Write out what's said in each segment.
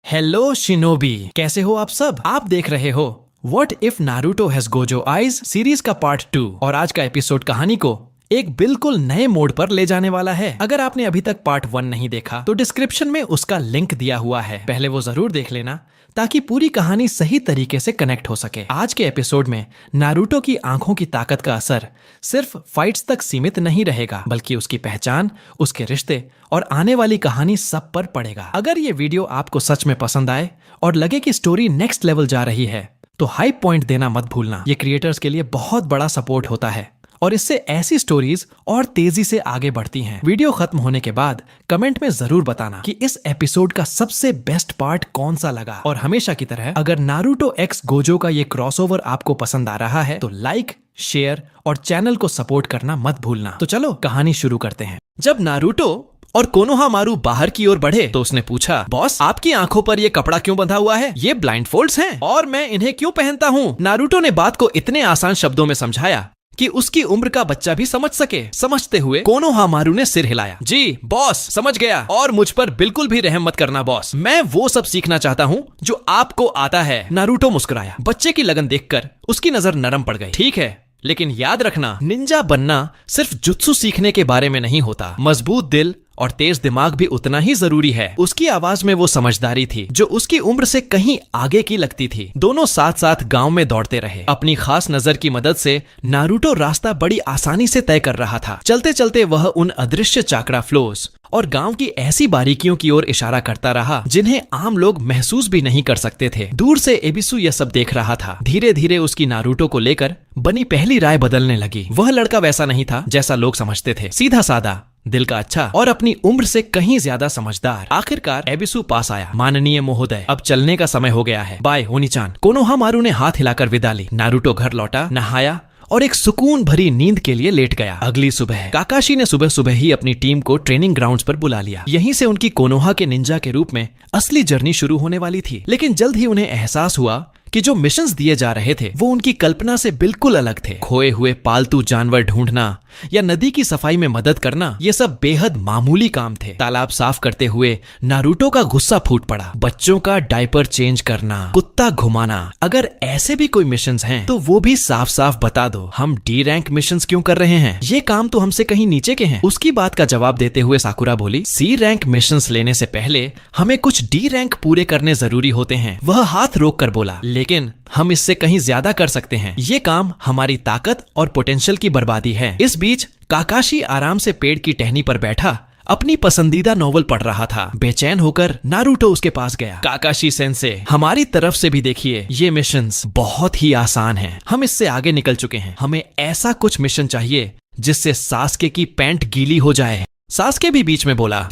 Hello shinobi, कैसे हो आप सब। आप देख रहे हो what if Naruto has Gojo eyes series का पार्ट 2 और आज का एपिसोड कहानी को एक बिल्कुल नए मोड पर ले जाने वाला है। अगर आपने अभी तक पार्ट 1 नहीं देखा तो डिस्क्रिप्शन में उसका लिंक दिया हुआ है, पहले वो जरूर देख लेना ताकि पूरी कहानी सही तरीके से कनेक्ट हो सके। आज के एपिसोड में नारुतो की आंखों की ताकत का असर सिर्फ फाइट्स तक सीमित नहीं रहेगा, बल्कि उसकी पहचान, उसके रिश्ते और आने वाली कहानी सब पर पड़ेगा। अगर ये वीडियो आपको सच में पसंद आए और लगे कि स्टोरी नेक्स्ट लेवल जा रही है तो हाइप पॉइंट देना मत भूलना। ये क्रिएटर्स के लिए बहुत बड़ा सपोर्ट होता है और इससे ऐसी स्टोरीज और तेजी से आगे बढ़ती हैं। वीडियो खत्म होने के बाद कमेंट में जरूर बताना कि इस एपिसोड का सबसे बेस्ट पार्ट कौन सा लगा। और हमेशा की तरह अगर नारुतो एक्स गोजो का ये क्रॉसओवर आपको पसंद आ रहा है तो लाइक, शेयर और चैनल को सपोर्ट करना मत भूलना। तो चलो कहानी शुरू करते हैं। जब नारुतो और कोनोहामारू बाहर की ओर बढ़े तो उसने पूछा, बॉस आपकी आंखों पर ये कपड़ा क्यों बंधा हुआ है? ये ब्लाइंड फोल्ड्स हैं और मैं इन्हें क्यों पहनता हूँ? नारुतो ने बात को इतने आसान शब्दों में समझाया कि उसकी उम्र का बच्चा भी समझ सके। समझते हुए कोनोहामारू ने सिर हिलाया। जी बॉस, समझ गया। और मुझ पर बिल्कुल भी रहम मत करना बॉस, मैं वो सब सीखना चाहता हूँ जो आपको आता है। नारुतो मुस्कुराया। बच्चे की लगन देखकर उसकी नजर नरम पड़ गई। ठीक है, लेकिन याद रखना, निंजा बनना सिर्फ जुत्सु सीखने के बारे में नहीं होता। मजबूत दिल और तेज दिमाग भी उतना ही जरूरी है। उसकी आवाज में वो समझदारी थी जो उसकी उम्र से कहीं आगे की लगती थी। दोनों साथ साथ गांव में दौड़ते रहे। अपनी खास नजर की मदद से नारुतो रास्ता बड़ी आसानी से तय कर रहा था। चलते चलते वह उन अदृश्य चाकड़ा फ्लोस और गांव की ऐसी बारीकियों की ओर इशारा करता रहा जिन्हें आम लोग महसूस भी नहीं कर सकते थे। दूर से एबिसु यह सब देख रहा था। धीरे धीरे उसकी नारुतो को लेकर बनी पहली राय बदलने लगी। वह लड़का वैसा नहीं था जैसा लोग समझते थे। सीधा सादा, दिल का अच्छा और अपनी उम्र से कहीं ज्यादा समझदार। आखिरकार एबिसु पास आया। माननीय महोदय, अब चलने का समय हो गया है। बाय ओनीचान। कोनोहामारू ने हाथ हिलाकर विदा ली। नारुतो घर लौटा, नहाया और एक सुकून भरी नींद के लिए लेट गया। अगली सुबह काकाशी ने सुबह सुबह ही अपनी टीम को ट्रेनिंग ग्राउंड्स पर बुला लिया। यहीं से उनकी कोनोहा के निंजा के रूप में असली जर्नी शुरू होने वाली थी। लेकिन जल्द ही उन्हें एहसास हुआ कि जो मिशंस दिए जा रहे थे वो उनकी कल्पना से बिल्कुल अलग थे। खोए हुए पालतू जानवर ढूंढना या नदी की सफाई में मदद करना, ये सब बेहद मामूली काम थे। तालाब साफ करते हुए नारुतो का गुस्सा फूट पड़ा। बच्चों का डायपर चेंज करना, कुत्ता घुमाना, अगर ऐसे भी कोई मिशंस हैं तो वो भी साफ साफ बता दो। हम डी रैंक मिशंस क्यों कर रहे हैं? ये काम तो हमसे कहीं नीचे के हैं। उसकी बात का जवाब देते हुए साकुरा बोली, सी रैंक मिशंस लेने से पहले हमें कुछ डी रैंक पूरे करने जरूरी होते हैं। वह हाथ रोक कर बोला, लेकिन हम इससे कहीं ज्यादा कर सकते हैं। ये काम हमारी ताकत और पोटेंशियल की बर्बादी है। इस बीच काकाशी आराम से पेड़ की टहनी पर बैठा अपनी पसंदीदा नॉवल पढ़ रहा था। बेचैन होकर नारुतो उसके पास गया। काकाशी सेंसे, हमारी तरफ से भी देखिए, ये मिशंस बहुत ही आसान हैं। हम इससे आगे निकल चुके हैं। हमें ऐसा कुछ मिशन चाहिए जिससे सास्के की पैंट गीली हो जाए। सास्के भी बीच में बोला,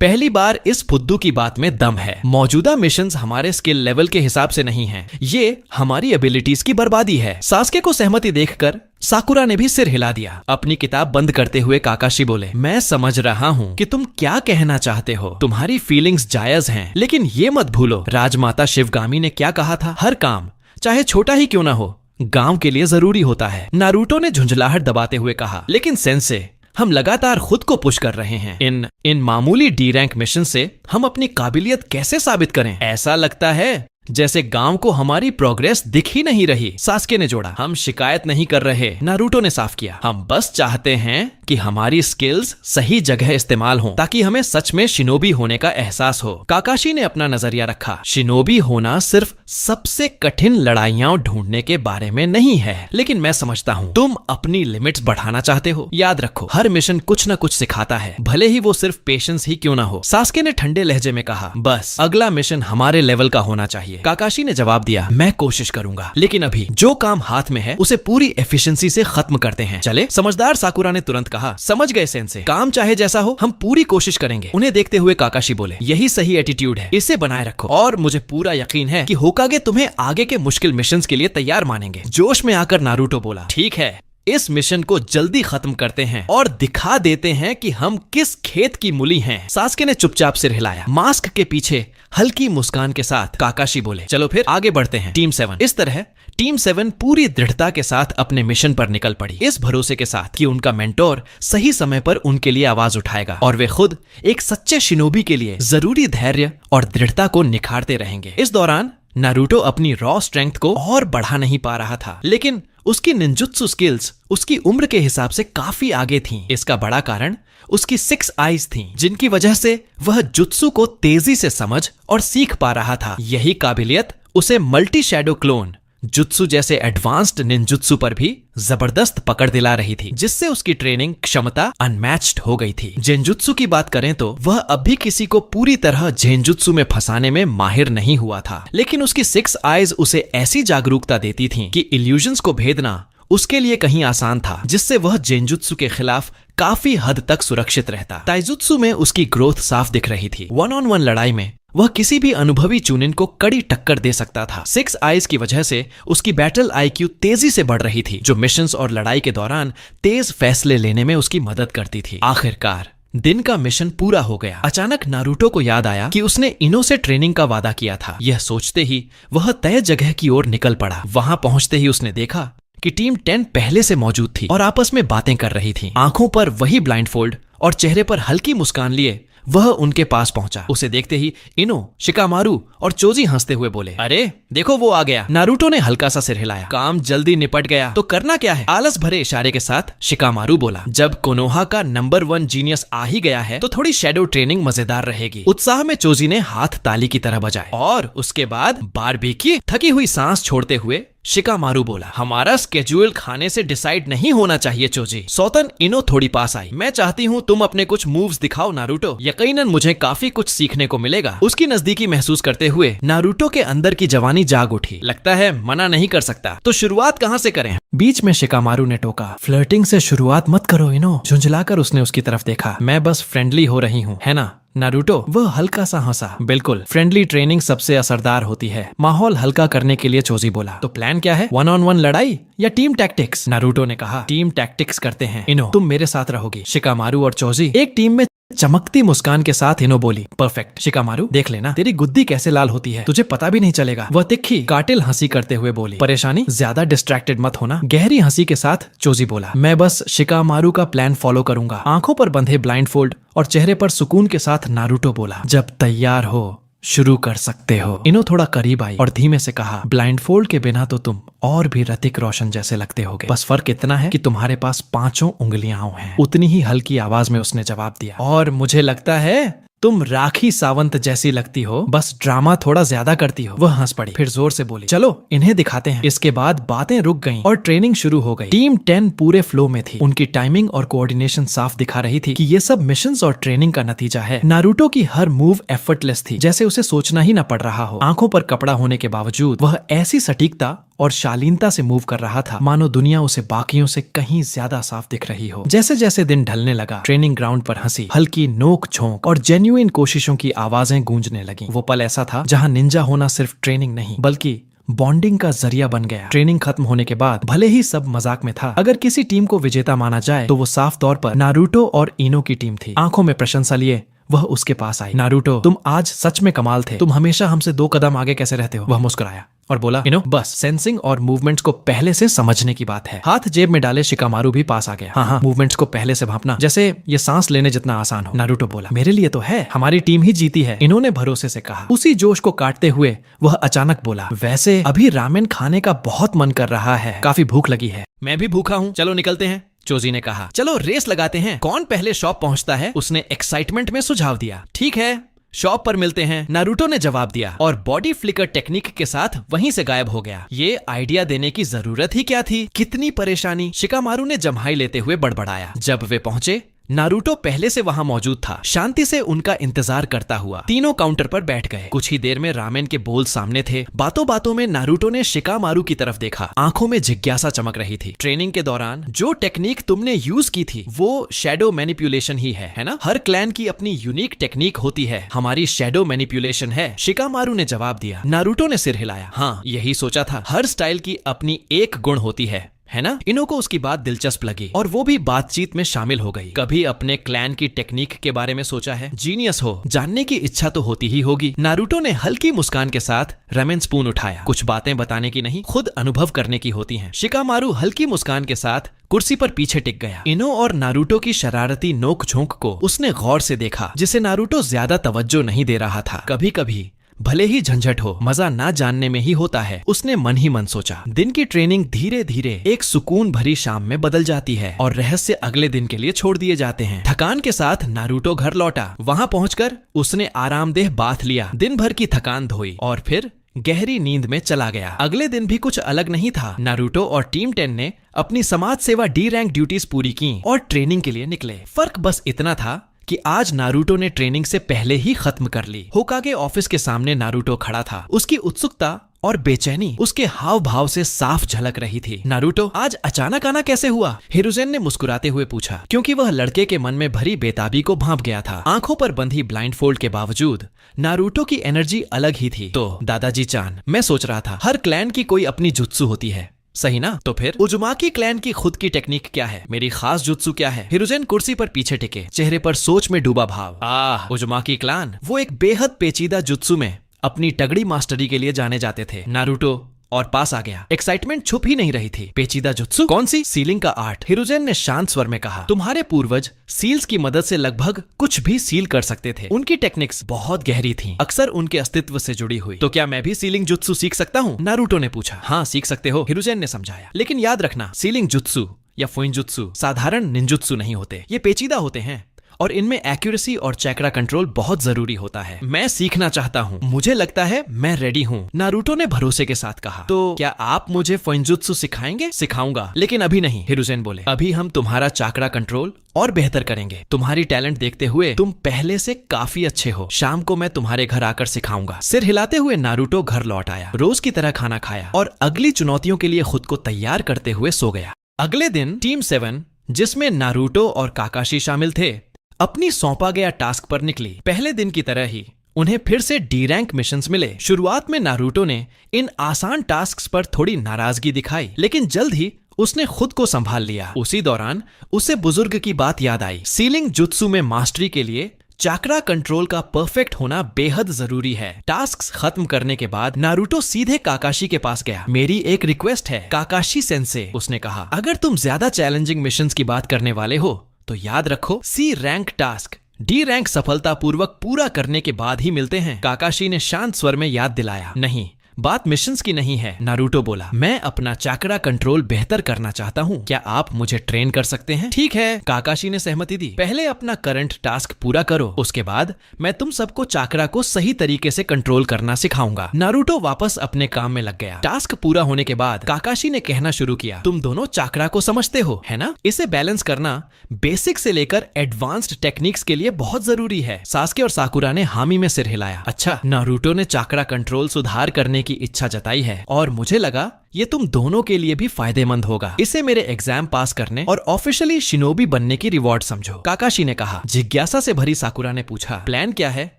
पहली बार इस फुद्दू की बात में दम है। मौजूदा मिशंस हमारे स्किल लेवल के हिसाब से नहीं हैं। ये हमारी एबिलिटीज की बर्बादी है। सास्के को सहमति देखकर साकुरा ने भी सिर हिला दिया। अपनी किताब बंद करते हुए काकाशी बोले, मैं समझ रहा हूँ कि तुम क्या कहना चाहते हो। तुम्हारी फीलिंग्स जायज हैं, लेकिन ये मत भूलो राजमाता शिवगामी ने क्या कहा था, हर काम चाहे छोटा ही क्यों ना हो गांव के लिए जरूरी होता है। नारुतो ने झुंझलाहट दबाते हुए कहा, लेकिन सेंसे, हम लगातार खुद को पुश कर रहे हैं। इन मामूली डी रैंक मिशन से हम अपनी काबिलियत कैसे साबित करें? ऐसा लगता है जैसे गांव को हमारी प्रोग्रेस दिख ही नहीं रही। सास्के ने जोड़ा, हम शिकायत नहीं कर रहे। नारुतो ने साफ किया, हम बस चाहते हैं कि हमारी स्किल्स सही जगह इस्तेमाल हों ताकि हमें सच में शिनोबी होने का एहसास हो। काकाशी ने अपना नजरिया रखा। शिनोबी होना सिर्फ सबसे कठिन लड़ाइयां ढूंढने के बारे में नहीं है, लेकिन मैं समझता हूँ तुम अपनी लिमिट्स बढ़ाना चाहते हो। याद रखो, हर मिशन कुछ न कुछ सिखाता है, भले ही वो सिर्फ पेशेंस ही क्यों ना हो। सास्के ने ठंडे लहजे में कहा, बस अगला मिशन हमारे लेवल का होना चाहिए। काकाशी ने जवाब दिया, मैं कोशिश करूंगा, लेकिन अभी जो काम हाथ में है उसे पूरी एफिशिएंसी से खत्म करते हैं। चले? समझदार साकुरा ने तुरंत कहा, समझ गए सेंसे, काम चाहे जैसा हो हम पूरी कोशिश करेंगे। उन्हें देखते हुए काकाशी बोले, यही सही एटीट्यूड है, इसे बनाए रखो और मुझे पूरा यकीन है कि होकागे तुम्हें आगे के मुश्किल मिशंस के लिए तैयार मानेंगे। जोश में आकर नारुतो बोला, ठीक है, इस मिशन को जल्दी खत्म करते हैं और दिखा देते हैं कि हम किस खेत की मूली हैं। सास्के ने चुपचाप सिर हिलाया। मास्क के पीछे हल्की मुस्कान के साथ काकाशी बोले, चलो फिर आगे बढ़ते हैं टीम 7। इस तरह टीम 7 पूरी दृढ़ता के साथ अपने मिशन पर निकल पड़ी, इस भरोसे के साथ कि उनका मेंटोर सही समय पर उनके लिए आवाज उठाएगा और वे खुद एक सच्चे शिनोबी के लिए जरूरी धैर्य और दृढ़ता को निखारते रहेंगे। इस दौरान नारुतो अपनी रॉ स्ट्रेंथ को और बढ़ा नहीं पा रहा था, लेकिन उसकी निंजुत्सु स्किल्स उसकी उम्र के हिसाब से काफी आगे थीं। इसका बड़ा कारण उसकी 6 आईज थीं, जिनकी वजह से वह जुत्सु को तेजी से समझ और सीख पा रहा था। यही काबिलियत उसे मल्टी शैडो क्लोन जुत्सु जैसे एडवांस्ड निंजुत्सु पर भी जबरदस्त पकड़ दिला रही थी, जिससे उसकी ट्रेनिंग क्षमता अनमैच्ड हो गई थी। जेनजुत्सु की बात करें तो वह अभी किसी को पूरी तरह जेनजुत्सु में फंसाने में माहिर नहीं हुआ था, लेकिन उसकी 6 आईज उसे ऐसी जागरूकता देती थीं कि इल्यूजन्स को भेदना उसके लिए कहीं आसान था, जिससे वह जेनजुत्सु के खिलाफ काफी हद तक सुरक्षित रहता। ताइजुत्सु में उसकी ग्रोथ साफ दिख रही थी। 1-on-1 लड़ाई में वह किसी भी अनुभवी चुनिन को कड़ी टक्कर दे सकता था। 6 आईज की वजह से उसकी बैटल आईक्यू तेजी से बढ़ रही थी, जो मिशंस और लड़ाई के दौरान तेज फैसले लेने में उसकी मदद करती थी। आखिरकार दिन का मिशन पूरा हो गया। अचानक नारुतो को याद आया कि उसने इनो से ट्रेनिंग का वादा किया था। यह सोचते ही वह तय जगह की ओर निकल पड़ा। वहां पहुंचते ही उसने देखा कि टीम 10 पहले से मौजूद थी और आपस में बातें कर रही थी। आंखों पर वही ब्लाइंडफोल्ड और चेहरे पर हल्की मुस्कान लिए वह उनके पास पहुंचा। उसे देखते ही इनो, शिकामारू और चोजी हंसते हुए बोले, अरे देखो वो आ गया। नारुतो ने हल्का सा सिर हिलाया। काम जल्दी निपट गया तो करना क्या है? आलस भरे इशारे के साथ शिकामारू बोला, जब कोनोहा का नंबर 1 जीनियस आ ही गया है तो थोड़ी शैडो ट्रेनिंग मजेदार रहेगी। उत्साह में चोजी ने हाथ ताली की तरह बजाए और उसके बाद बारबेक्यू। थकी हुई सांस छोड़ते हुए शिकामारू बोला, हमारा स्केड्यूल खाने से डिसाइड नहीं होना चाहिए चोजी। सौतन इनो थोड़ी पास आई। मैं चाहती हूँ तुम अपने कुछ मूव्स दिखाओ नारुतो, यकीनन मुझे काफी कुछ सीखने को मिलेगा। उसकी नजदीकी महसूस करते हुए नारुतो के अंदर की जवानी जाग उठी। लगता है मना नहीं कर सकता, तो शुरुआत कहाँ से करें? बीच में शिकामारू ने टोका, फ्लर्टिंग से शुरुआत मत करो इनो। झुंझलाकर उसने उसकी तरफ देखा। मैं बस फ्रेंडली हो रही हूँ, है ना नारुतो? वह हल्का सा हंसा। बिल्कुल, फ्रेंडली ट्रेनिंग सबसे असरदार होती है। माहौल हल्का करने के लिए चोजी बोला, तो प्लान क्या है? 1-on-1 लड़ाई या टीम टैक्टिक्स? नारुतो ने कहा, टीम टैक्टिक्स करते हैं इनो, तुम मेरे साथ रहोगी। शिकामारू और चोजी एक टीम में चमकती मुस्कान के साथ इनो बोली, परफेक्ट। शिकामारू, देख लेना तेरी गुद्दी कैसे लाल होती है, तुझे पता भी नहीं चलेगा। वह तिखी कातिल हंसी करते हुए बोली, परेशानी? ज्यादा डिस्ट्रैक्टेड मत होना। गहरी हंसी के साथ चोजी बोला, मैं बस शिकामारू का प्लान फॉलो करूंगा। आंखों पर बंधे ब्लाइंडफोल्ड और चेहरे पर सुकून के साथ नारुतो बोला, जब तैयार हो शुरू कर सकते हो। इनो थोड़ा करीब आई और धीमे से कहा, ब्लाइंडफोल्ड के बिना तो तुम और भी ऋतिक रोशन जैसे लगते होगे, बस फर्क इतना है कि तुम्हारे पास 5 उंगलियां हैं। उतनी ही हल्की आवाज में उसने जवाब दिया, और मुझे लगता है तुम राखी सावंत जैसी लगती हो, बस ड्रामा थोड़ा ज्यादा करती हो। वह हंस पड़ी, फिर जोर से बोली, चलो इन्हें दिखाते हैं। इसके बाद बातें रुक गईं और ट्रेनिंग शुरू हो गई। टीम 10 पूरे फ्लो में थी। उनकी टाइमिंग और कोऑर्डिनेशन साफ दिखा रही थी कि ये सब मिशंस और ट्रेनिंग का नतीजा है। नारुतो की हर मूव एफर्टलेस थी, जैसे उसे सोचना ही न पड़ रहा हो। आंखों पर कपड़ा होने के बावजूद वह ऐसी सटीकता और शालीनता से मूव कर रहा था मानो दुनिया उसे बाकियों से कहीं ज्यादा साफ दिख रही हो। जैसे जैसे दिन ढलने लगा, ट्रेनिंग ग्राउंड पर हंसी, हल्की नोक झोंक और जेन्युइन कोशिशों की आवाजें गूंजने लगीं। वो पल ऐसा था जहां निंजा होना सिर्फ ट्रेनिंग नहीं बल्कि बॉन्डिंग का जरिया बन गया। ट्रेनिंग खत्म होने के बाद भले ही सब मजाक में था, अगर किसी टीम को विजेता माना जाए तो वो साफ तौर पर नारुतो और इनो की टीम थी। आंखों में प्रशंसा लिए वह उसके पास आई। नारुतो, तुम आज सच में कमाल थे। तुम हमेशा हमसे 2 कदम आगे कैसे रहते हो? वह मुस्कुराया और बोला, इनो, बस सेंसिंग और मूवमेंट्स को पहले से समझने की बात है। हाथ जेब में डाले शिकामारू भी पास आ गया। हाँ, मूवमेंट्स को पहले से भांपना, जैसे ये सांस लेने जितना आसान हो। नारुतो बोला, मेरे लिए तो है, हमारी टीम ही जीती है। इन्होंने भरोसे से कहा। उसी जोश को काटते हुए वह अचानक बोला, वैसे अभी रामेन खाने का बहुत मन कर रहा है, काफी भूख लगी है। मैं भी भूखा हूँ, चलो निकलते हैं। चोजी ने कहा, चलो रेस लगाते हैं, कौन पहले शॉप पहुंचता है? उसने एक्साइटमेंट में सुझाव दिया। ठीक है, शॉप पर मिलते हैं, नारुतो ने जवाब दिया और बॉडी फ्लिकर टेक्निक के साथ वहीं से गायब हो गया। ये आइडिया देने की जरूरत ही क्या थी? कितनी परेशानी! शिकामारू ने जम्हाई लेते हुए बड़बड़ाया। जब वे पहुंचे, नारुतो पहले से वहां मौजूद था, शांति से उनका इंतजार करता हुआ। तीनों काउंटर पर बैठ गए। कुछ ही देर में रामेन के बोल सामने थे। बातों बातों में नारुतो ने शिकामारू की तरफ देखा। आंखों में जिज्ञासा चमक रही थी। ट्रेनिंग के दौरान जो टेक्निक तुमने यूज की थी वो शैडो मैनिपुलेशन ही है ना? हर क्लैन की अपनी यूनिक टेक्निक होती है। हमारी शैडो मैनिपुलेशन है, शिकामारू ने जवाब दिया। नारुतो ने सिर हिलाया। हाँ, यही सोचा था, हर स्टाइल की अपनी एक गुण होती है है ना? इनो को उसकी बात दिलचस्प लगी और वो भी बातचीत में शामिल हो गई। कभी अपने क्लैन की टेक्निक के बारे में सोचा है? जीनियस हो, जानने की इच्छा तो होती ही होगी। नारुतो ने हल्की मुस्कान के साथ रेमेन स्पून उठाया। कुछ बातें बताने की नहीं, खुद अनुभव करने की होती हैं। शिकामारू हल्की मुस्कान के साथ कुर्सी पर पीछे टिक गया। इनो और नारुतो की शरारती नोक झोंक को उसने गौर से देखा, जिसे नारुतो ज्यादा तवज्जो नहीं दे रहा था। कभी कभी भले ही झंझट हो, मजा ना जानने में ही होता है, उसने मन ही मन सोचा। दिन की ट्रेनिंग धीरे धीरे एक सुकून भरी शाम में बदल जाती है और रहस्य अगले दिन के लिए छोड़ दिए जाते हैं। थकान के साथ नारुतो घर लौटा। वहां पहुंचकर उसने आरामदेह बाथ लिया, दिन भर की थकान धोई और फिर गहरी नींद में चला गया। अगले दिन भी कुछ अलग नहीं था। नारुतो और टीम 10 ने अपनी समाज सेवा डी रैंक ड्यूटीज पूरी की और ट्रेनिंग के लिए निकले। फर्क बस इतना था कि आज नारुतो ने ट्रेनिंग से पहले ही खत्म कर ली। होकागे ऑफिस के सामने नारुतो खड़ा था। उसकी उत्सुकता और बेचैनी उसके हाव भाव से साफ झलक रही थी। नारुतो, आज अचानक आना कैसे हुआ? हिरुजेन ने मुस्कुराते हुए पूछा, क्योंकि वह लड़के के मन में भरी बेताबी को भांप गया था। आंखों पर बंधी ब्लाइंडफोल्ड के बावजूद नारुतो की एनर्जी अलग ही थी। तो दादाजी चान, मैं सोच रहा था, हर क्लैन की कोई अपनी जुत्सु होती है, सही ना? तो फिर उजुमाकी क्लैन की खुद की टेक्निक क्या है? मेरी खास जुत्सु क्या है? हिरुजेन कुर्सी पर पीछे टिके, चेहरे पर सोच में डूबा भाव। उजुमाकी क्लैन वो एक बेहद पेचीदा जुत्सु में अपनी तगड़ी मास्टरी के लिए जाने जाते थे। नारुतो और पास आ गया। एक्साइटमेंट छुप ही नहीं रही थी। पेचीदा जुत्सु? कौन सी? सीलिंग का आर्ट। हिरुजेन ने शांत स्वर में कहा, तुम्हारे पूर्वज सील्स की मदद से लगभग कुछ भी सील कर सकते थे। उनकी टेक्निक्स बहुत गहरी थीं, अक्सर उनके अस्तित्व से जुड़ी हुई। तो क्या मैं भी सीलिंग जुत्सु सीख सकता हूँ? नारुतो ने पूछा। हाँ, सीख सकते हो, हिरुजेन ने समझाया। लेकिन याद रखना, सीलिंग जुत्सु या फुइनजुत्सु साधारण निंजुत्सु नहीं होते। ये पेचीदा होते हैं और इनमें एक्यूरेसी और चैक्रा कंट्रोल बहुत जरूरी होता है। मैं सीखना चाहता हूँ, मुझे लगता है मैं रेडी हूँ, नारुतो ने भरोसे के साथ कहा। तो क्या आप मुझे फुइनजुत्सु सिखाएंगे? सिखाऊंगा, लेकिन अभी नहीं, हिरुजेन बोले। अभी हम तुम्हारा चैक्रा कंट्रोल और बेहतर करेंगे। तुम्हारी टैलेंट देखते हुए तुम पहले से काफी अच्छे हो। शाम को मैं तुम्हारे घर आकर सिखाऊंगा। सिर हिलाते हुए नारुतो घर लौट आया, रोज की तरह खाना खाया और अगली चुनौतियों के लिए खुद को तैयार करते हुए सो गया। अगले दिन टीम 7, जिसमें नारुतो और काकाशी शामिल थे, अपनी सौंपा गया टास्क पर निकली। पहले दिन की तरह ही उन्हें फिर से डी रैंक मिशंस मिले। शुरुआत में नारुतो ने इन आसान टास्क्स पर थोड़ी नाराजगी दिखाई, लेकिन जल्द ही उसने खुद को संभाल लिया। उसी दौरान उसे बुजुर्ग की बात याद आई। सीलिंग जुत्सु में मास्टरी के लिए चैक्रा कंट्रोल का परफेक्ट होना बेहद जरूरी है। टास्क्स खत्म करने के बाद नारुतो सीधे काकाशी के पास गया। मेरी एक रिक्वेस्ट है काकाशी सेंसे, उसने कहा। अगर तुम ज्यादा चैलेंजिंग मिशंस की बात करने वाले हो तो याद रखो, सी रैंक टास्क डी रैंक सफलतापूर्वक पूरा करने के बाद ही मिलते हैं। काकाशी ने शांत स्वर में याद दिलाया। नहीं, बात मिशंस की नहीं है, नारुतो बोला। मैं अपना चैक्रा कंट्रोल बेहतर करना चाहता हूँ। क्या आप मुझे ट्रेन कर सकते हैं? ठीक है, काकाशी ने सहमति दी। पहले अपना करंट टास्क पूरा करो, उसके बाद मैं तुम सबको चैक्रा को सही तरीके से कंट्रोल करना सिखाऊंगा। नारुतो वापस अपने काम में लग गया। टास्क पूरा होने के बाद काकाशी ने कहना शुरू किया, तुम दोनों चैक्रा को समझते हो, है ना? इसे बैलेंस करना बेसिक से लेकर एडवांस्ड टेक्निक्स के लिए बहुत जरूरी है। सास्के और साकुरा ने हामी में सिर हिलाया। अच्छा, नारुतो ने चैक्रा कंट्रोल सुधार करने की इच्छा जताई है और मुझे लगा ये तुम दोनों के लिए भी फायदेमंद होगा। इसे मेरे एग्जाम पास करने और ऑफिशियली शिनोबी बनने की रिवॉर्ड समझो, काकाशी ने कहा। जिज्ञासा से भरी साकुरा ने पूछा, प्लान क्या है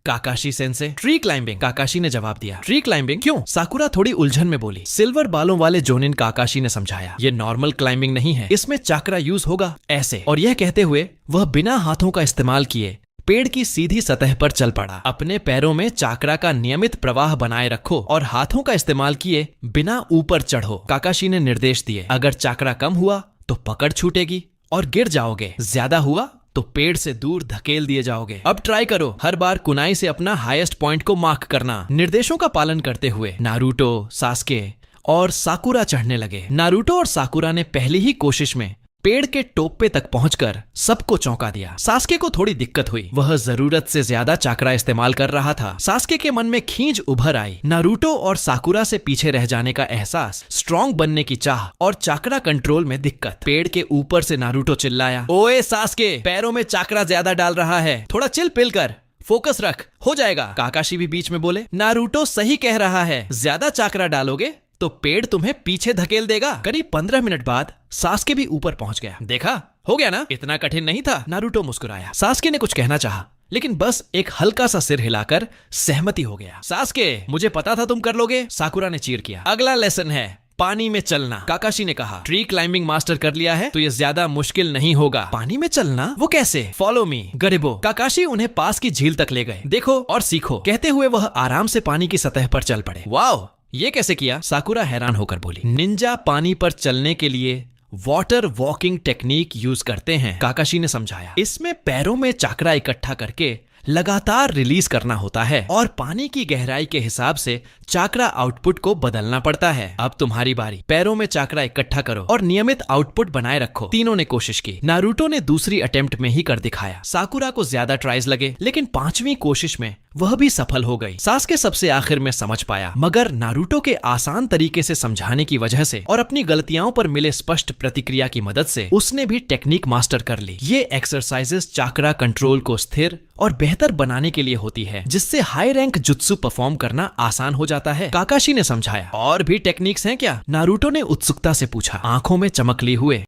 Kakashi sensei? Tree climbing, Kakashi ने जवाब दिया। Tree climbing? क्यों? साकुरा थोड़ी उलझन में बोली। सिल्वर बालों वाले जोनिन, काकाशी ने समझाया। ये नॉर्मल क्लाइंबिंग नहीं है, इसमें चैक्रा यूज होगा ऐसे। और यह कहते हुए वह बिना हाथों का इस्तेमाल किए पेड़ की सीधी सतह पर चल पड़ा। अपने पैरों में चैक्रा का नियमित प्रवाह बनाए रखो और हाथों का इस्तेमाल किए बिना ऊपर चढ़ो, काकाशी ने निर्देश दिए। अगर चैक्रा कम हुआ तो पकड़ छूटेगी और गिर जाओगे, ज्यादा हुआ तो पेड़ से दूर धकेल दिए जाओगे। अब ट्राई करो, हर बार कुनाई से अपना हाईएस्ट पॉइंट को मार्क करना। निर्देशों का पालन करते हुए नारुतो, सास्के और साकुरा चढ़ने लगे। नारुतो और साकुरा ने पहली ही कोशिश में पेड़ के टोप्पे तक पहुंचकर सबको चौंका दिया। सास्के को थोड़ी दिक्कत हुई, वह जरूरत से ज्यादा चैक्रा इस्तेमाल कर रहा था। सास्के के मन में खींच उभर आई। नारुतो और साकुरा से पीछे रह जाने का एहसास, स्ट्रॉन्ग बनने की चाह और चैक्रा कंट्रोल में दिक्कत। पेड़ के ऊपर से नारुतो चिल्लाया, ओए सास्के, पैरों में चैक्रा ज्यादा डाल रहा है, थोड़ा चिल पिल कर, फोकस रख, हो जाएगा। काकाशी भी बीच में बोले, नारुतो सही कह रहा है, ज्यादा चैक्रा डालोगे तो पेड़ तुम्हें पीछे धकेल देगा। करीब 15 मिनट बाद सास्के भी ऊपर पहुंच गया। देखा, हो गया ना, इतना कठिन नहीं था। नारुतो मुस्कुराया। सास्के ने कुछ कहना चाहा, लेकिन बस एक हल्का सा सिर हिलाकर सहमति हो गया। सास्के, मुझे पता था तुम कर लोगे, साकुरा ने चीर किया। अगला लेसन है पानी में चलना। काकाशी ने कहा, ट्री क्लाइंबिंग मास्टर कर लिया है तो ये ज्यादा मुश्किल नहीं होगा। पानी में चलना? वो कैसे? फॉलो मी गरीबो। काकाशी उन्हें पास की झील तक ले गए। देखो और सीखो कहते हुए वह आराम से पानी की सतह पर चल पड़े। वाओ, ये कैसे किया? साकुरा हैरान होकर बोली। निंजा पानी पर चलने के लिए वाटर वॉकिंग टेक्निक यूज करते हैं, काकाशी ने समझाया। इसमें पैरों में चाकरा इकट्ठा करके लगातार रिलीज करना होता है और पानी की गहराई के हिसाब से चाकरा आउटपुट को बदलना पड़ता है। अब तुम्हारी बारी। पैरों में चाकरा इकट्ठा करो और नियमित आउटपुट बनाए रखो। तीनों ने कोशिश की। नारुतो ने दूसरी अटेम्प्ट में ही कर दिखाया। साकुरा को ज्यादा ट्राइज लगे लेकिन पांचवी कोशिश में वह भी सफल हो गई। सास्के सबसे आखिर में समझ पाया, मगर नारुतो के आसान तरीके से समझाने की वजह से और अपनी गलतियों पर मिले स्पष्ट प्रतिक्रिया की मदद से उसने भी टेक्निक मास्टर कर ली। ये एक्सरसाइजेस चाकरा कंट्रोल को स्थिर और बेहतर बनाने के लिए होती है, जिससे हाई रैंक जुत्सु परफॉर्म करना आसान हो जाता है, काकाशी ने समझाया। और भी टेक्निक्स हैं क्या? नारुतो ने उत्सुकता से पूछा, आंखों में चमक लिए हुए।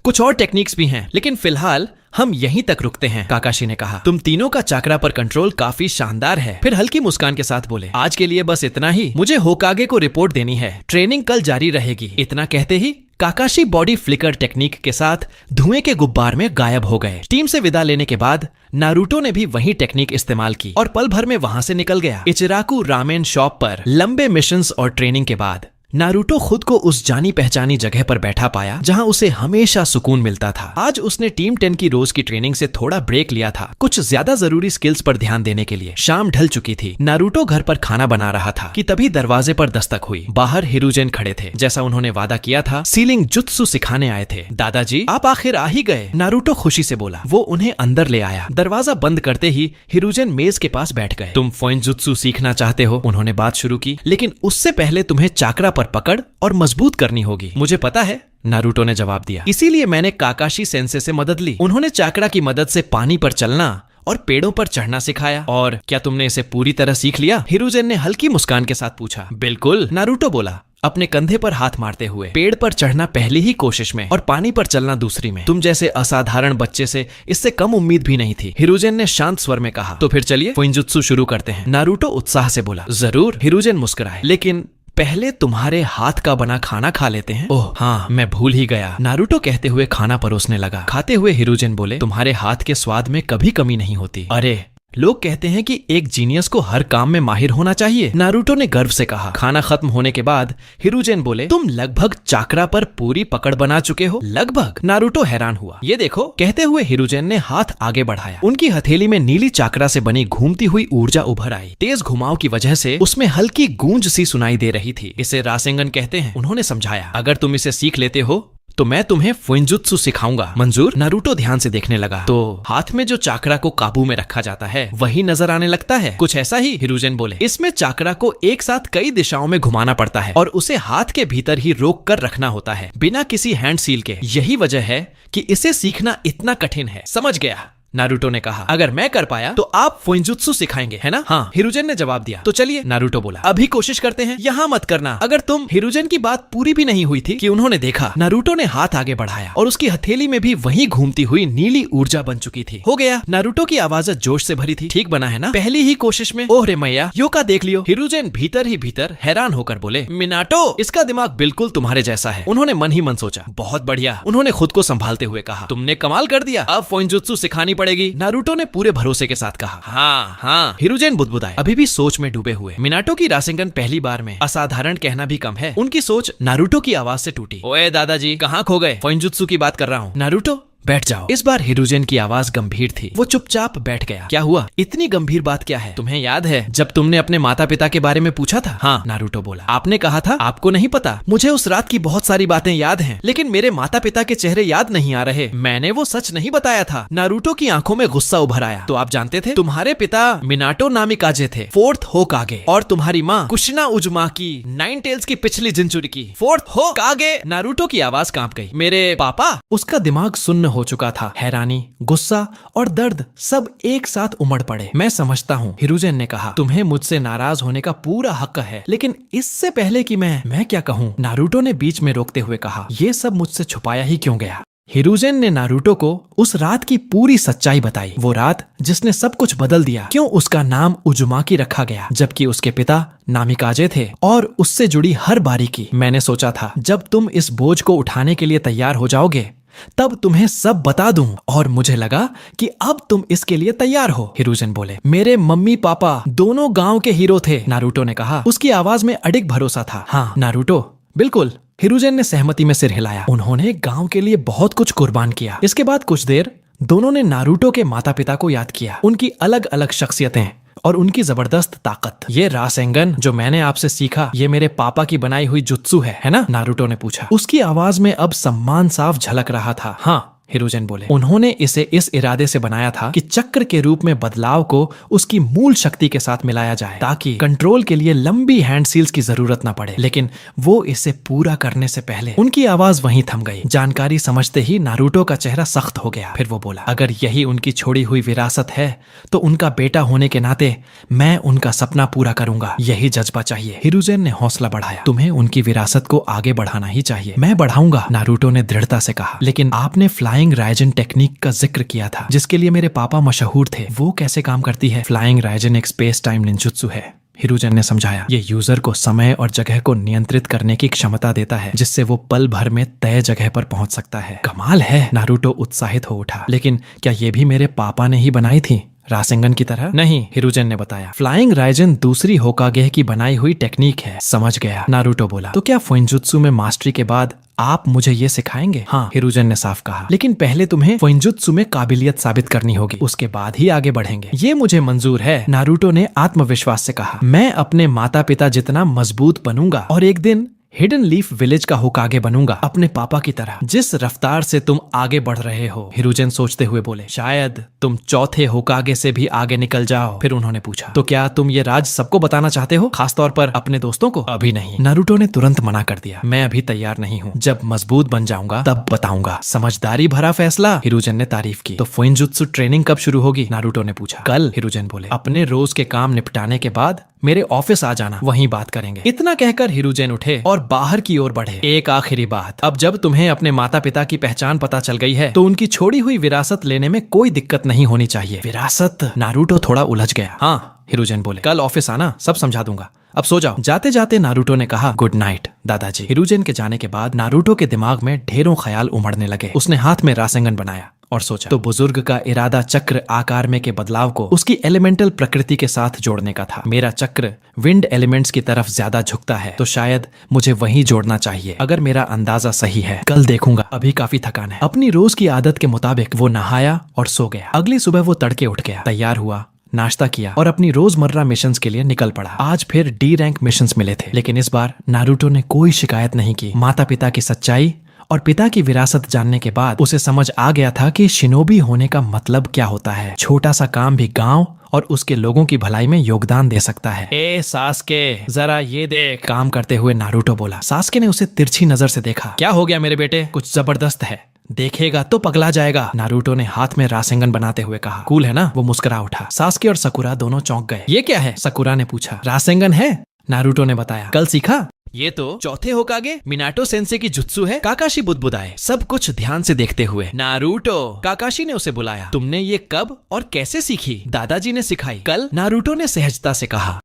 कुछ और टेक्निक्स भी हैं, लेकिन फिलहाल हम यहीं तक रुकते हैं, काकाशी ने कहा। तुम तीनों का चाकरा पर कंट्रोल काफी शानदार है। फिर हल्की मुस्कान के साथ बोले, आज के लिए बस इतना ही। मुझे होकागे को रिपोर्ट देनी है। ट्रेनिंग कल जारी रहेगी। इतना कहते ही काकाशी बॉडी फ्लिकर टेक्निक के साथ धुएं के गुब्बार में गायब हो गए। टीम से विदा लेने के बाद नारुतो ने भी वही टेक्निक इस्तेमाल की और पल भर में वहां से निकल गया। इचिराकु रामेन शॉप पर लंबे मिशंस और ट्रेनिंग के बाद नारुतो खुद को उस जानी पहचानी जगह पर बैठा पाया जहां उसे हमेशा सुकून मिलता था। आज उसने टीम 10 की रोज की ट्रेनिंग से थोड़ा ब्रेक लिया था, कुछ ज्यादा जरूरी स्किल्स पर ध्यान देने के लिए। शाम ढल चुकी थी। नारुतो घर पर खाना बना रहा था कि तभी दरवाजे पर दस्तक हुई। बाहर हिरुजेन खड़े थे। जैसा उन्होंने वादा किया था, सीलिंग जुत्सु सिखाने आए थे। दादाजी, आप आखिर आ ही गए, नारुतो खुशी से बोला। वो उन्हें अंदर ले आया। दरवाजा बंद करते ही हिरुजेन मेज के पास बैठ गए। तुम फोइनजुत्सु सीखना चाहते हो? उन्होंने बात शुरू की, लेकिन उससे पहले तुम्हें चाकरा पर पकड़ और मजबूत करनी होगी। मुझे पता है, नारुतो ने जवाब दिया। इसीलिए मैंने काकाशी सेंसे से मदद ली। उन्होंने चाकरा की मदद से पानी पर चलना और पेड़ों पर चढ़ना सिखाया। और क्या तुमने इसे पूरी तरह सीख लिया? हिरुजेन ने हल्की मुस्कान के साथ पूछा। बिल्कुल, नारुतो बोला, अपने कंधे पर हाथ मारते हुए। पेड़ पर चढ़ना पहली ही कोशिश में और पानी पर चलना दूसरी में। तुम जैसे असाधारण बच्चे से इससे कम उम्मीद भी नहीं थी, हिरुजेन ने शांत स्वर में कहा। तो फिर चलिए फोइनजुत्सु शुरू करते हैं, नारुतो उत्साह से बोला। जरूर, हिरुजेन मुस्कुराए, लेकिन पहले तुम्हारे हाथ का बना खाना खा लेते हैं। ओह हाँ, मैं भूल ही गया, नारुतो कहते हुए खाना परोसने लगा। खाते हुए हिरुजेन बोले, तुम्हारे हाथ के स्वाद में कभी कमी नहीं होती। अरे, लोग कहते हैं कि एक जीनियस को हर काम में माहिर होना चाहिए, नारुतो ने गर्व से कहा। खाना खत्म होने के बाद हिरुजेन बोले, तुम लगभग चाकरा पर पूरी पकड़ बना चुके हो। लगभग? नारुतो हैरान हुआ। ये देखो, कहते हुए हिरुजेन ने हाथ आगे बढ़ाया। उनकी हथेली में नीली चाकरा से बनी घूमती हुई ऊर्जा उभर आई। तेज घुमाव की वजह से उसमें हल्की गूंज सी सुनाई दे रही थी। इसे रासेंगन कहते हैं, उन्होंने समझाया। अगर तुम इसे सीख लेते हो तो मैं तुम्हें फोइनजुत्सु सिखाऊंगा। मंजूर? नारुतो ध्यान से देखने लगा। तो हाथ में जो चाकरा को काबू में रखा जाता है वही नजर आने लगता है। कुछ ऐसा ही, हिरुजेन बोले। इसमें चाकरा को एक साथ कई दिशाओं में घुमाना पड़ता है और उसे हाथ के भीतर ही रोक कर रखना होता है, बिना किसी हैंड सील के। यही वजह है कि इसे सीखना इतना कठिन है। समझ गया, नारुतो ने कहा। अगर मैं कर पाया तो आप फोइनजुत्सु सिखाएंगे, है ना? हाँ, हिरुजेन ने जवाब दिया। तो चलिए, नारुतो बोला, अभी कोशिश करते हैं। यहाँ मत करना। अगर तुम हिरुजेन की बात पूरी भी नहीं हुई थी कि उन्होंने देखा नारुतो ने हाथ आगे बढ़ाया और उसकी हथेली में भी वही घूमती हुई नीली ऊर्जा बन चुकी थी। हो गया, नारुतो की आवाज जोश से भरी थी। ठीक बना है ना? पहली ही कोशिश में? ओह रे मैया, योका देख लियो। हिरुजेन भीतर ही भीतर हैरान होकर बोले, मिनाटो, इसका दिमाग बिल्कुल तुम्हारे जैसा है। उन्होंने मन ही मन सोचा, बहुत बढ़िया। उन्होंने खुद को संभालते हुए कहा, तुमने कमाल कर दिया। अब फोइनजुत्सु सिखानी पड़ेगी, नारुतो ने पूरे भरोसे के साथ कहा। हाँ हाँ, हिरुजेन बुदबुदाए, अभी भी सोच में डूबे हुए। मिनाटो की रासेंगन पहली बार में असाधारण कहना भी कम है। उनकी सोच नारुतो की आवाज से टूटी। ओए दादाजी, कहाँ खो गए? फोइनजुत्सु की बात कर रहा हूँ। नारुतो, बैठ जाओ। इस बार हिरुजेन की आवाज गंभीर थी। वो चुपचाप बैठ गया। क्या हुआ? इतनी गंभीर बात क्या है? तुम्हें याद है जब तुमने अपने माता पिता के बारे में पूछा था? हाँ, नारुतो बोला। आपने कहा था आपको नहीं पता। मुझे उस रात की बहुत सारी बातें याद हैं, लेकिन मेरे माता पिता के चेहरे याद नहीं आ रहे। मैंने वो सच नहीं बताया था। नारुतो की आंखों में गुस्सा उभर आया। तो आप जानते थे? तुम्हारे पिता मिनाटो नामिकाजे थे, 4th होकागे, और तुम्हारी माँ कुशिना उजुमाकी, 9 टेल्स की पिछली जिंचुरी की 4th होकागे। नारुतो की आवाज कांप गई। मेरे पापा? उसका दिमाग सुन्न हो चुका था। हैरानी, गुस्सा और दर्द सब एक साथ उमड़ पड़े। मैं समझता हूँ, हिरुजेन ने कहा। तुम्हें मुझसे नाराज होने का पूरा हक है, लेकिन इससे पहले कि मैं क्या कहूँ, नारुतो ने बीच में रोकते हुए कहा, ये सब मुझसे छुपाया ही क्यों गया? हिरुजेन ने नारुतो को उस रात की पूरी सच्चाई बताई, वो रात जिसने सब कुछ बदल दिया, क्यों उसका नाम उजुमाकी रखा गया जबकि उसके पिता नामिकाजे थे, और उससे जुड़ी हर बारीकी। मैंने सोचा था जब तुम इस बोझ को उठाने के लिए तैयार हो जाओगे तब तुम्हें सब बता दूं, और मुझे लगा कि अब तुम इसके लिए तैयार हो। हिरुजेन बोले, मेरे मम्मी पापा दोनों गांव के हीरो थे, नारुतो ने कहा, उसकी आवाज में अडिग भरोसा था। हाँ नारुतो, बिल्कुल। हिरुजेन ने सहमति में सिर हिलाया। उन्होंने गांव के लिए बहुत कुछ कुर्बान किया। इसके बाद कुछ देर दोनों ने नारुतो के माता पिता को याद किया, उनकी अलग अलग शख्सियतें और उनकी जबरदस्त ताकत। ये रासेंगन जो मैंने आपसे सीखा, ये मेरे पापा की बनाई हुई जुत्सु है ना? नारुतो ने पूछा। उसकी आवाज में अब सम्मान साफ झलक रहा था। हाँ, हिरुजेन बोले, उन्होंने इसे इस इरादे से बनाया था कि चक्र के रूप में बदलाव को उसकी मूल शक्ति के साथ मिलाया जाए ताकि कंट्रोल के लिए लंबी हैंड सील्स की जरूरत न पड़े। लेकिन वो इसे पूरा करने से पहले उनकी आवाज वहीं थम गई। जानकारी समझते ही नारुतो का चेहरा सख्त हो गया। फिर वो बोला, अगर यही उनकी छोड़ी हुई विरासत है तो उनका बेटा होने के नाते मैं उनका सपना पूरा करूंगा। यही जज्बा चाहिए। हिरुजेन ने हौसला बढ़ाया। तुम्हें उनकी विरासत को आगे बढ़ाना ही चाहिए। मैं बढ़ाऊंगा, नारुतो ने दृढ़ता से कहा। लेकिन आपने फ्लाइंग राइजन टेक्निक का जिक्र किया था जिसके लिए मेरे पापा मशहूर थे, वो कैसे काम करती है? फ्लाइंग राइजन एक स्पेस टाइम निंजुत्सु है, हिरुजेन ने समझाया। ये यूजर को समय और जगह को नियंत्रित करने की क्षमता देता है जिससे वो पल भर में तय जगह पर पहुंच सकता है। कमाल है, नारुतो उत्साहित हो उठा। लेकिन क्या ये भी मेरे पापा ने ही बनाई थी, रासेंगन की तरह? नहीं, हिरुजेन ने बताया। फ्लाइंग राइजन दूसरी होकागे की बनाई हुई टेक्निक है। समझ गया, नारुतो बोला। तो क्या फुइंजुत्सु में मास्टरी के बाद आप मुझे ये सिखाएंगे? हाँ, हिरुजेन ने साफ कहा। लेकिन पहले तुम्हें फुइंजुत्सु में काबिलियत साबित करनी होगी, उसके बाद ही आगे बढ़ेंगे। ये मुझे मंजूर है, नारुतो ने आत्मविश्वास से कहा। मैं अपने माता पिता जितना मजबूत बनूंगा और एक दिन हिडन लीफ विलेज का होकागे बनूंगा, अपने पापा की तरह। जिस रफ्तार से तुम आगे बढ़ रहे हो, हिरुजेन सोचते हुए बोले, शायद तुम चौथे होकागे से भी आगे निकल जाओ। फिर उन्होंने पूछा, तो क्या तुम ये राज सबको बताना चाहते हो, खासतौर पर अपने दोस्तों को? अभी नहीं, नारुतो ने तुरंत मना कर दिया। मैं अभी तैयार नहीं हूँ। जब मजबूत बन जाऊंगा तब बताऊंगा। समझदारी भरा फैसला, हिरुजेन ने तारीफ की। तो फुइंजुत्सु ट्रेनिंग कब शुरू होगी, नारुतो ने पूछा। कल, हिरुजेन बोले। अपने रोज के काम निपटाने के बाद मेरे ऑफिस आ जाना, वहीं बात करेंगे। इतना कहकर हिरुजेन उठे और बाहर की ओर बढ़े। एक आखिरी बात, अब जब तुम्हें अपने माता पिता की पहचान पता चल गई है तो उनकी छोड़ी हुई विरासत लेने में कोई दिक्कत नहीं होनी चाहिए। विरासत? नारुतो थोड़ा उलझ गया। हाँ, हिरुजेन बोले, कल ऑफिस आना, सब समझा दूंगा। अब सो जाओ। जाते जाते नारुतो ने कहा, गुड नाइट दादाजी। हिरुजेन के जाने के बाद नारुतो के दिमाग में ढेरों ख्याल उमड़ने लगे। उसने हाथ में रासेंगन बनाया और सोचा, तो बुजुर्ग का इरादा चक्र आकार में के बदलाव को उसकी एलिमेंटल प्रकृति के साथ जोड़ने का था। मेरा चक्र विंड एलिमेंट्स की तरफ ज्यादा झुकता है तो शायद मुझे वहीं जोड़ना चाहिए। अगर मेरा अंदाजा सही है, कल देखूंगा। अभी काफी थकान है। अपनी रोज की आदत के मुताबिक वो नहाया और सो गया। अगली सुबह वो तड़के उठ गया, तैयार हुआ, नाश्ता किया और अपनी रोजमर्रा मिशंस के लिए निकल पड़ा। आज फिर डी रैंक मिशंस मिले थे, लेकिन इस बार नारुतो ने कोई शिकायत नहीं की। माता पिता की सच्चाई और पिता की विरासत जानने के बाद उसे समझ आ गया था कि शिनोबी होने का मतलब क्या होता है। छोटा सा काम भी गांव और उसके लोगों की भलाई में योगदान दे सकता है। ए सास्के, जरा ये देख, काम करते हुए नारुतो बोला। सास्के ने उसे तिरछी नजर से देखा। क्या हो गया मेरे बेटे? कुछ जबरदस्त है, देखेगा तो पगला जाएगा, नारुतो ने हाथ में रासेंगन बनाते हुए कहा। कूल है ना? वो मुस्कुरा उठा। सास्के और सकुरा दोनों चौंक गए। ये क्या है? सकुरा ने पूछा। रासेंगन है, नारुतो ने बताया। कल सीखा? ये तो चौथे होकागे मिनाटो सेंसे की जुत्सु है, काकाशी बुदबुदाए सब कुछ ध्यान से देखते हुए। नारुतो, काकाशी ने उसे बुलाया। तुमने ये कब और कैसे सीखी? दादाजी ने सिखाई। कल, नारुतो ने सहजता से कहा।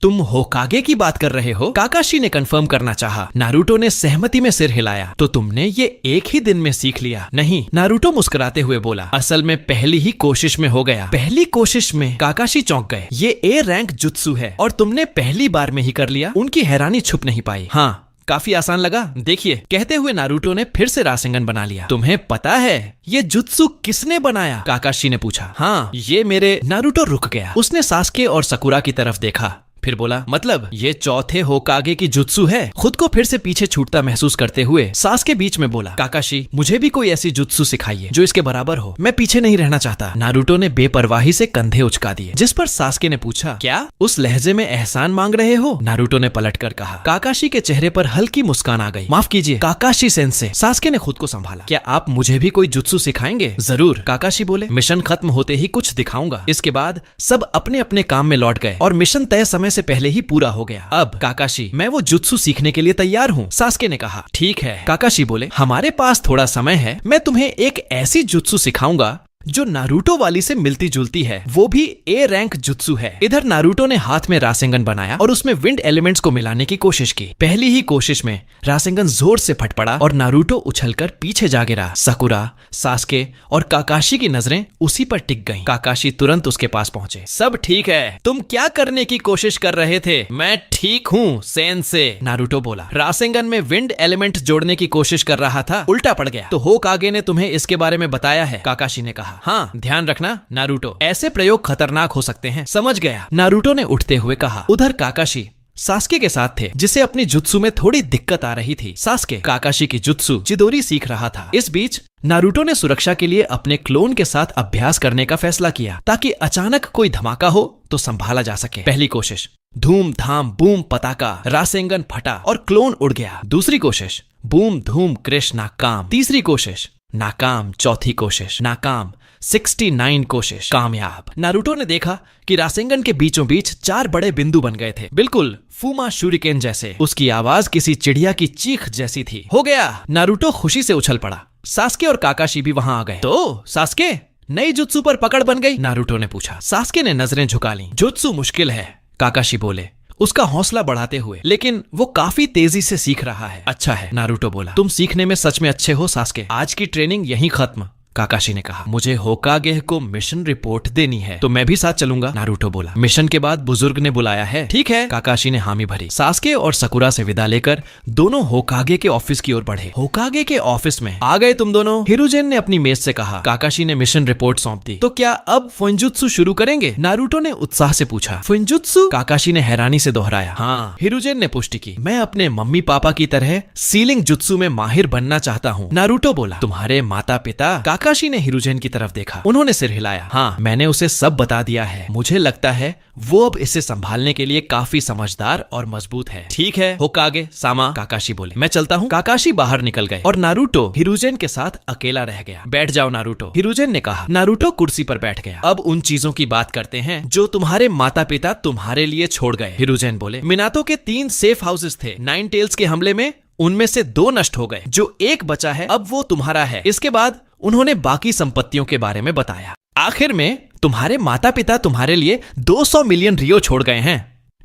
तुम होकागे की बात कर रहे हो? काकाशी ने कंफर्म करना चाहा। नारुतो ने सहमति में सिर हिलाया। तो तुमने ये एक ही दिन में सीख लिया? नहीं, नारुतो मुस्कुराते हुए बोला। असल में पहली ही कोशिश में हो गया। पहली कोशिश में? काकाशी चौंक गए। ये ए रैंक जुत्सु है और तुमने पहली बार में ही कर लिया? उनकी हैरानी छुप नहीं पाई। हाँ, काफी आसान लगा। देखिए, कहते हुए नारुतो ने फिर से रासेंगन बना लिया। तुम्हें पता है ये जुत्सु किसने बनाया? काकाशी ने पूछा। हाँ, ये मेरे। नारुतो रुक गया। उसने सास्के और सकुरा की तरफ देखा, फिर बोला, मतलब ये चौथे होकागे की जुत्सु है? खुद को फिर से पीछे छूटता महसूस करते हुए सास्के बीच में बोला, काकाशी, मुझे भी कोई ऐसी जुत्सु सिखाइए जो इसके बराबर हो। मैं पीछे नहीं रहना चाहता। नारुतो ने बेपरवाही से कंधे उचका दिए, जिस पर सास्के ने पूछा, क्या उस लहजे में एहसान मांग रहे हो? नारुतो ने पलटकर कहा। काकाशी के चेहरे पर हल्की मुस्कान आ गई। माफ कीजिए काकाशी सेंसे। सास्के ने खुद को संभाला। क्या आप मुझे भी कोई जुत्सु सिखाएंगे? जरूर, काकाशी बोले। मिशन खत्म होते ही कुछ दिखाऊंगा। इसके बाद सब अपने अपने काम में लौट गए और मिशन तय समय से पहले ही पूरा हो गया। अब काकाशी, मैं वो जुत्सु सीखने के लिए तैयार हूँ, सास्के ने कहा। ठीक है, काकाशी बोले, हमारे पास थोड़ा समय है, मैं तुम्हें एक ऐसी जुत्सु सिखाऊंगा जो नारुतो वाली से मिलती जुलती है, वो भी ए रैंक जुत्सु है। इधर नारुतो ने हाथ में रासेंगन बनाया और उसमें विंड एलिमेंट्स को मिलाने की कोशिश की। पहली ही कोशिश में रासेंगन जोर से फट पड़ा और नारुतो उछलकर पीछे जा गिरा। साकुरा, सास्के और काकाशी की नजरें उसी पर टिक गईं। काकाशी तुरंत उसके पास पहुंचे। सब ठीक है, तुम क्या करने की कोशिश कर रहे थे? मैं ठीक हूँ सेंसे, नारुतो बोला। रासेंगन में विंड एलिमेंट जोड़ने की कोशिश कर रहा था, उल्टा पड़ गया। तो होकागे ने तुम्हें इसके बारे में बताया है, काकाशी ने कहा। हाँ, ध्यान रखना नारुतो, ऐसे प्रयोग खतरनाक हो सकते हैं। समझ गया, नारुतो ने उठते हुए कहा। उधर काकाशी सास्के के साथ थे, जिसे अपनी जुत्सु में थोड़ी दिक्कत आ रही थी। सास्के काकाशी की जुत्सु चिदोरी सीख रहा था। इस बीच नारुतो ने सुरक्षा के लिए अपने क्लोन के साथ अभ्यास करने का फैसला किया, ताकि अचानक कोई धमाका हो तो संभाला जा सके। पहली कोशिश, धूम धाम बूम पताका, रासेंगन फटा और क्लोन उड़ गया। दूसरी कोशिश, बूम धूम क्रिश नाकाम। तीसरी कोशिश नाकाम। चौथी कोशिश नाकाम। 69 कोशिश कामयाब। नारुतो ने देखा कि रासेंगन के बीचों बीच 4 बड़े बिंदु बन गए थे, बिल्कुल फूमा शूरिकेन जैसे। उसकी आवाज किसी चिड़िया की चीख जैसी थी। हो गया, नारुतो खुशी से उछल पड़ा। सास्के और काकाशी भी वहां आ गए। तो सास्के, नई जुत्सु पर पकड़ बन गई? नारुतो ने पूछा। सास्के ने नजरें झुका ली। जुत्सु मुश्किल है, काकाशी बोले, उसका हौसला बढ़ाते हुए, लेकिन वो काफी तेजी से सीख रहा है। अच्छा है, नारुतो बोला, तुम सीखने में सच में अच्छे हो सास्के। आज की ट्रेनिंग यहीं खत्म, काकाशी ने कहा। मुझे होकागे को मिशन रिपोर्ट देनी है, तो मैं भी साथ चलूंगा, नारुतो बोला। मिशन के बाद बुजुर्ग ने बुलाया है। ठीक है, काकाशी ने हामी भरी। सास्के और साकुरा से विदा लेकर दोनों होकागे के ऑफिस की ओर बढ़े। होकागे के ऑफिस में आ गए तुम दोनों, हिरुजेन ने अपनी मेज से कहा। काकाशी ने मिशन रिपोर्ट सौंप दी। तो क्या अब फुंजुत्सु शुरू करेंगे? नारुतो ने उत्साह से पूछा। फुंजुत्सु? काकाशी ने हैरानी से दोहराया। हाँ, हिरुजेन ने पुष्टि की। मैं अपने मम्मी पापा की तरह सीलिंग जुत्सु में माहिर बनना चाहता हूँ, नारुतो बोला। तुम्हारे माता पिता? काकाशी ने हिरुजेन की तरफ देखा। उन्होंने सिर हिलाया। हाँ, मैंने उसे सब बता दिया है। मुझे लगता है वो अब इसे संभालने के लिए काफी समझदार और मजबूत है। ठीक है होकागे सामा, काकाशी बोले। मैं चलता हूँ। काकाशी बाहर निकल गए और नारुतो हिरुजेन के साथ अकेला रह गया। बैठ जाओ नारुतो, हिरुजेन ने कहा। नारुतो कुर्सी पर बैठ गया। अब उन चीजों की बात करते हैं जो तुम्हारे माता पिता तुम्हारे लिए छोड़ गए, हिरुजेन बोले। मिनातो के 3 सेफ हाउसेस थे। 9 टेल्स के हमले में उनमें से 2 नष्ट हो गए। जो एक बचा है अब वो तुम्हारा है। इसके बाद उन्होंने बाकी संपत्तियों के बारे में बताया। आखिर में तुम्हारे माता पिता तुम्हारे लिए 200 मिलियन रियो छोड़ गए हैं।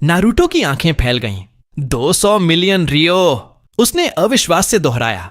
नारुतो की आंखें फैल गईं। 200 मिलियन रियो, उसने अविश्वास से दोहराया।